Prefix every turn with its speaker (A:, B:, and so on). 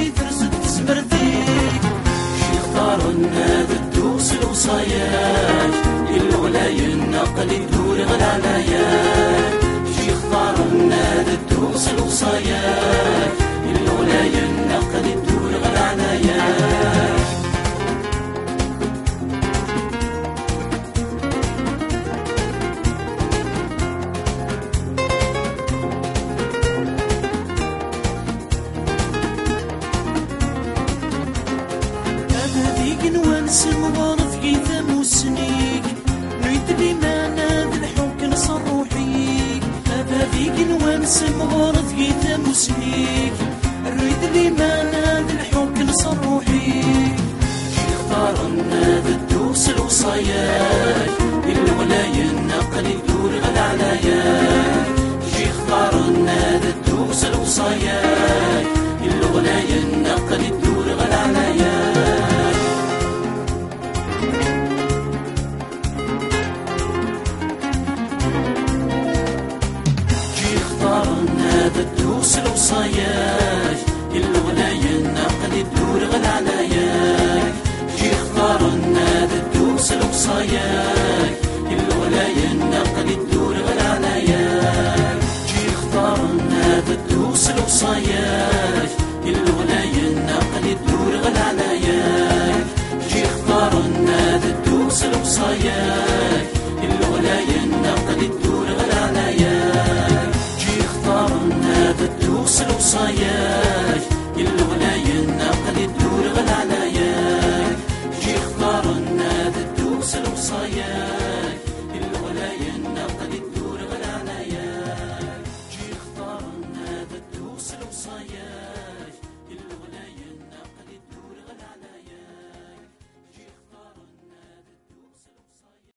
A: اللي ترزد تزمرتيك شي اختارنا الدوس الوصايات الغلاي النقل يدور غلعنايات شي اختارنا الدوس الوصايات الغلاي النقل يدور غلعنايات نوانسم وارث كيثم وسنيك نريد لي ما ناد الحوك نصر روحيك هذا ذيك نوانسم وارث كيثم وسنيك نريد لي ما ناد الحوك نصر روحيك شي اختارنا الدوس الوصايات الولاي النقل يدور غلعنايات شي اختارنا الدوس الوصايات الولاي النقل يدور غلعنايات الدوس الوصايات الغلاي النقل يدور غلعنايات